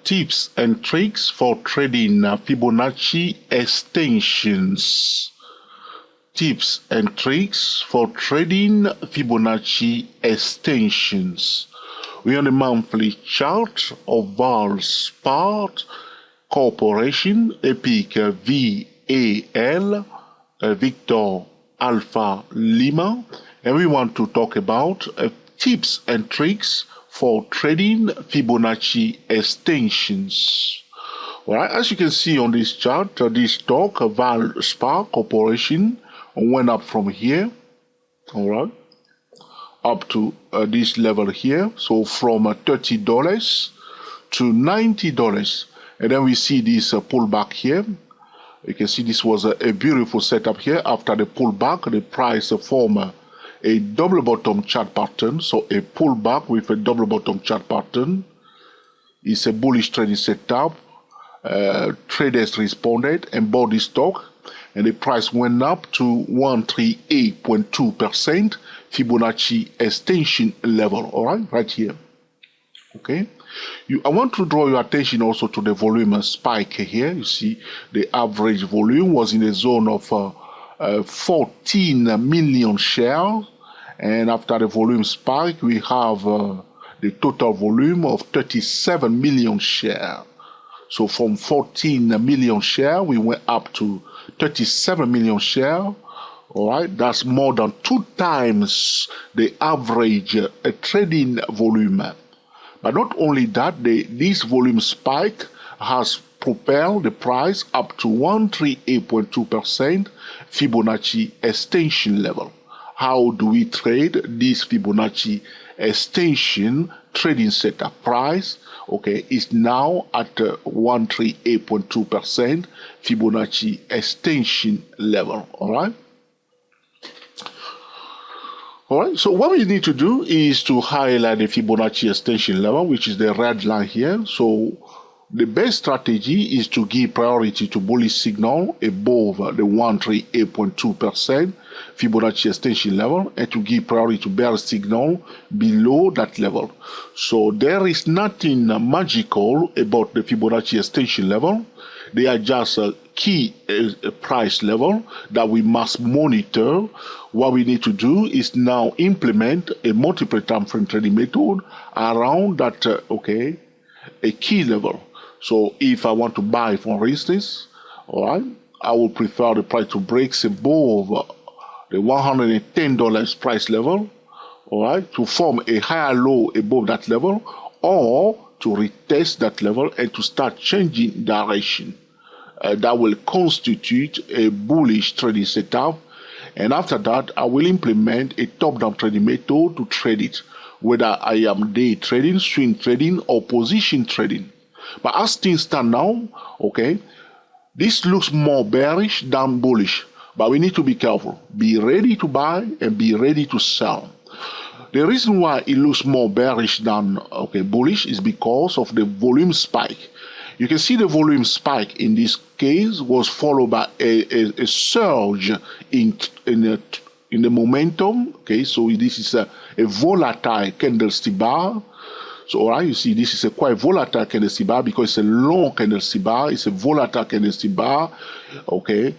Tips and tricks for trading Fibonacci extensions. Tips and tricks for trading Fibonacci extensions. We're on the monthly chart of Valspar Corporation, Epic VAL, Victor Alpha Lima, and we want to talk about tips and tricks for trading Fibonacci extensions. All right, as you can see on this chart, this stock, Valspar Corporation, went up from here, all right, up to this level here. So from $30 to $90, and then we see this pullback here. You can see this was a beautiful setup here. After the pullback, the price formed a double bottom chart pattern. So a pullback with a double bottom chart pattern is a bullish trading setup. Traders responded and bought this stock, and the price went up to 138.2% Fibonacci extension level. All right here. Okay. I want to draw your attention also to the volume spike here. You see the average volume was in the zone of 14 million shares, and after the volume spike we have the total volume of 37 million shares. So from 14 million shares we went up to 37 million shares. All right, that's more than 2 times the average trading volume. But not only that, this volume spike has propelled the price up to 138.2% Fibonacci extension level. How do we trade this Fibonacci extension trading setup? Price, okay, is now at 138.2% Fibonacci extension level. All right. Alright, so what we need to do is to highlight the Fibonacci extension level, which is the red line here. So the best strategy is to give priority to bullish signal above the 138.2% Fibonacci extension level, and to give priority to bearish signal below that level. So there is nothing magical about the Fibonacci extension level. They are just a key price level that we must monitor. What we need to do is now implement a multiple time frame trading method around that a key level. So if I want to buy, for instance, all right, I would prefer the price to break above the $110 price level, all right, to form a higher low above that level, or to retest that level and to start changing direction. That will constitute a bullish trading setup, and after that I will implement a top-down trading method to trade it, whether I am day trading, swing trading, or position trading. But as things stand now, okay, this looks more bearish than bullish, but we need to be careful. Be ready to buy and be ready to sell. The reason why it looks more bearish than bullish is because of the volume spike. You can see the volume spike in this case was followed by a surge in the momentum. Okay, so this is a volatile candlestick bar. So all right, you see this is a quite volatile candlestick bar because it's a long candlestick bar. It's a volatile candlestick bar. Okay,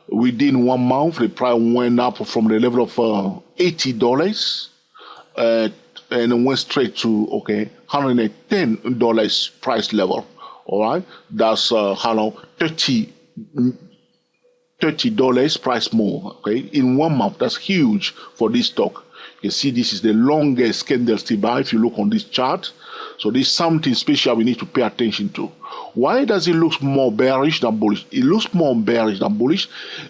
within 1 month the price went up from the level of $80 and went straight to $110 price level. All right, that's $30 price move. Okay, in 1 month, that's huge for this stock. You see, this is the longest candlestick bar if you look on this chart. So this is something special we need to pay attention to. Why does it look more bearish than bullish? It looks more bearish than bullish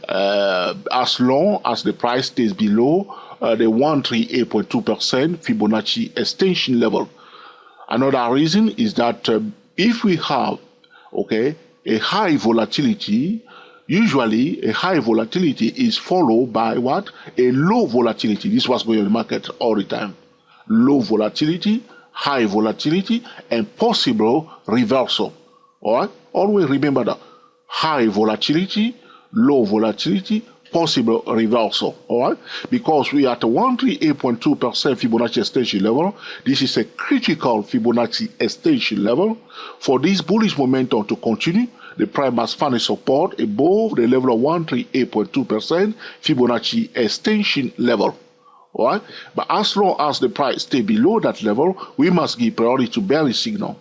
as long as the price stays below the 138.2% Fibonacci extension level. Another reason is that if we have a high volatility, usually a high volatility is followed by what? A low volatility. This was going on the market all the time. Low volatility, high volatility, and possible reversal. All right? Always remember that. High volatility, low volatility, possible reversal, all right? Because we are at a 138.2% Fibonacci extension level. This is a critical Fibonacci extension level. For this bullish momentum to continue, the price must find a support above the level of 138.2% Fibonacci extension level. All right? But as long as the price stays below that level, we must give priority to bearish signal.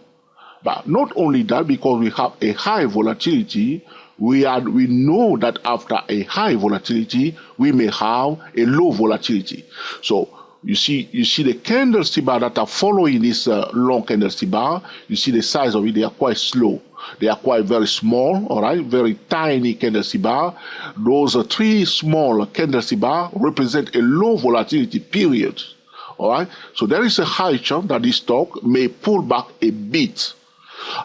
But not only that, because we have a high volatility, we know that after a high volatility, we may have a low volatility. So you see the candlestick bar that are following this long candlestick bar. You see the size of it; they are quite slow. They are quite very small, all right, very tiny candlestick bar. Those three small candlestick bar represent a low volatility period, all right. So there is a high chance that this stock may pull back a bit.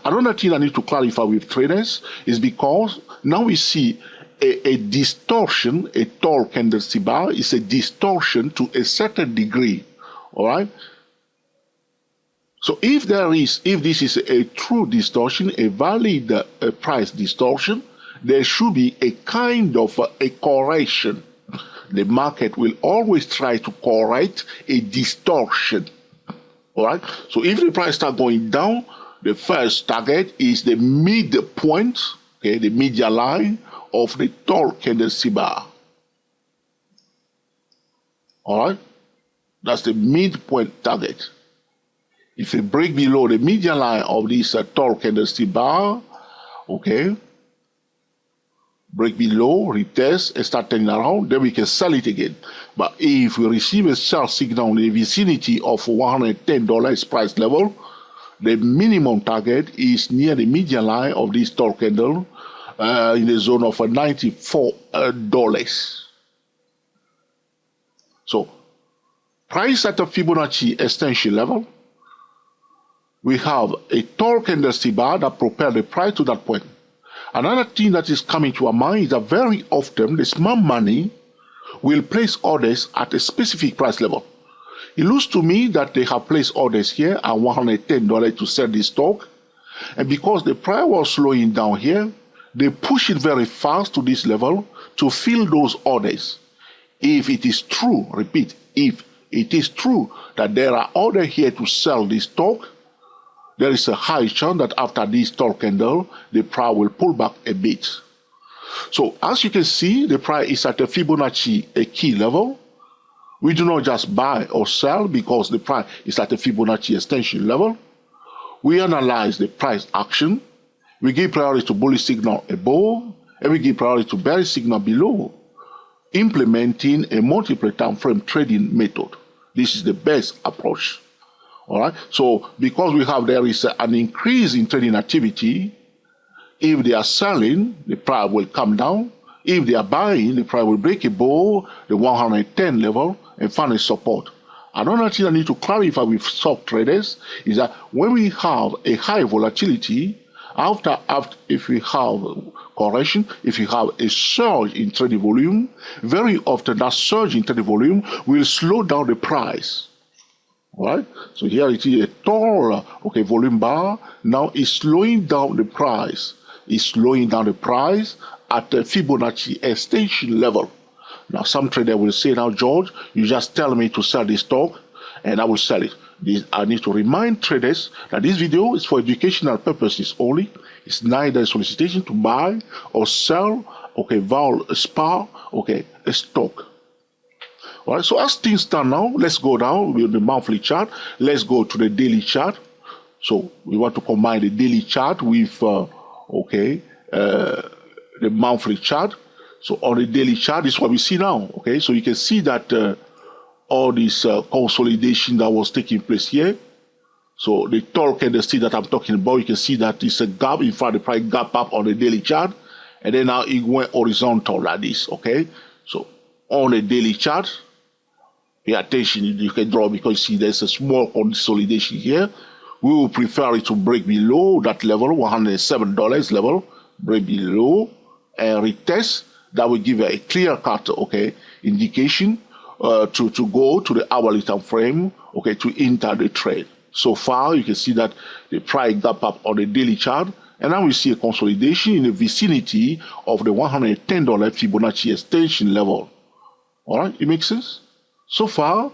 Another thing I need to clarify with traders is because now we see a distortion. A tall candlestick bar is a distortion to a certain degree, all right. So if this is a true distortion, a valid price distortion, there should be a kind of a correction. The market will always try to correct a distortion, all right. So if the price starts going down, the first target is the midpoint, okay, the median line of the tall candlestick bar. All right, that's the midpoint target. If it break below the median line of this tall candlestick bar, okay, break below, retest, and start turning around, then we can sell it again. But if we receive a sell signal in the vicinity of $110 price level, the minimum target is near the median line of this tall candle in the zone of $94. So, price at the Fibonacci extension level, we have a tall candlestick bar that propels the price to that point. Another thing that is coming to our mind is that very often the smart money will place orders at a specific price level. It looks to me that they have placed orders here at $110 to sell this stock. And because the price was slowing down here, they push it very fast to this level to fill those orders. If it is true, repeat, if it is true that there are orders here to sell this stock, there is a high chance that after this tall candle, the price will pull back a bit. So as you can see, the price is at a Fibonacci, a key level. We do not just buy or sell because the price is at a Fibonacci extension level. We analyze the price action. We give priority to bullish signal above, and we give priority to bearish signal below, implementing a multiple time frame trading method. This is the best approach. All right. So because there is an increase in trading activity, if they are selling, the price will come down. If they are buying, the price will break above the 110 level and find a support. Another thing I need to clarify with stock traders is that when we have a high volatility, if we have correction, if you have a surge in trading volume, very often that surge in trading volume will slow down the price. Right? So here it is a tall volume bar. Now it's slowing down the price. It's slowing down the price at the Fibonacci extension level. Now some trader will say, now George, you just tell me to sell this stock and I will sell it. I need to remind traders that this video is for educational purposes only. It's neither a solicitation to buy or sell a stock. All right, so as things stand now, let's go down with the monthly chart. Let's go to the daily chart. So we want to combine the daily chart with the monthly chart. So on the daily chart, this is what we see now. Okay, so you can see that all this consolidation that was taking place here. So the tall candlestick that I'm talking about, you can see that it's a gap. In fact, the price gap up on the daily chart, and then now it went horizontal like this. Okay, so on the daily chart, pay attention, you can draw because you see there's a small consolidation here. We will prefer it to break below that level, $107 level, break below and retest. That will give a clear cut, indication to go to the hourly time frame, to enter the trade. So far, you can see that the price gap up on the daily chart, and now we see a consolidation in the vicinity of the $110 Fibonacci extension level. All right, it makes sense? So far,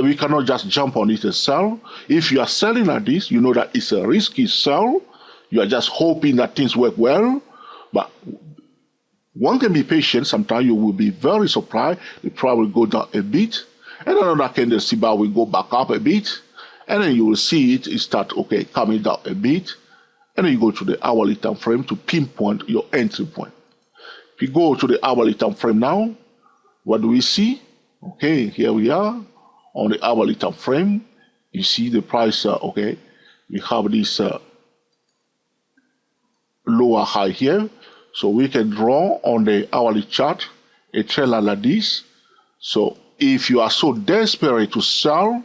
we cannot just jump on it and sell. If you are selling at this, you know that it's a risky sell. You are just hoping that things work well. But one can be patient. Sometimes you will be very surprised. The price will go down a bit. And another candlestick bar will go back up a bit. And then you will see it start, okay, coming down a bit. And then you go to the hourly time frame to pinpoint your entry point. If you go to the hourly time frame now, what do we see? Okay, here we are on the hourly time frame. You see the price, okay, we have this lower high here. So we can draw on the hourly chart a trailer like this. So if you are so desperate to sell,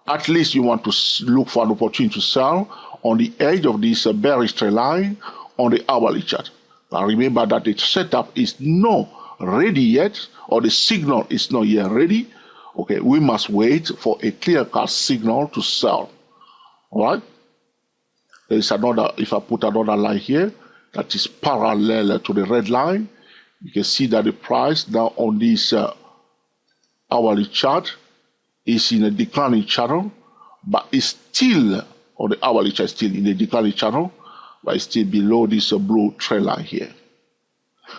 at least you want to look for an opportunity to sell on the edge of this bearish trend line on the hourly chart. Now remember that the setup is not ready yet, or the signal is not yet ready. Okay, we must wait for a clear-cut signal to sell. All right. There is another. If I put another line here that is parallel to the red line, you can see that the price now on this hourly chart is in a declining channel, but it's still on the hourly chart, still in a declining channel, but it's still below this blue trend line here.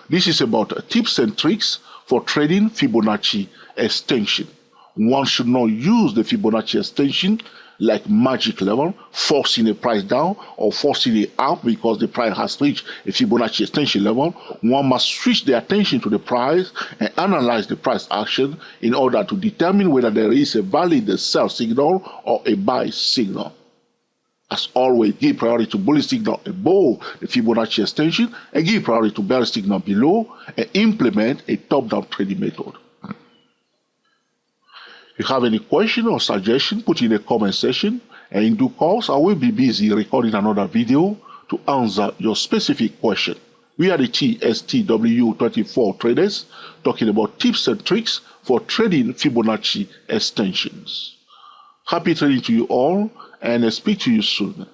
This is about tips and tricks for trading Fibonacci extension. One should not use the Fibonacci extension like magic level, forcing the price down or forcing it up because the price has reached a Fibonacci extension level. One must switch the attention to the price and analyze the price action in order to determine whether there is a valid sell signal or a buy signal. As always, give priority to bullish signal above the Fibonacci extension and give priority to bearish signal below, and implement a top-down trading method. If you have any question or suggestion, put in the comment section, and in due course, I will be busy recording another video to answer your specific question. We are the TSTW24 traders talking about tips and tricks for trading Fibonacci extensions. Happy trading to you all, and speak to you soon.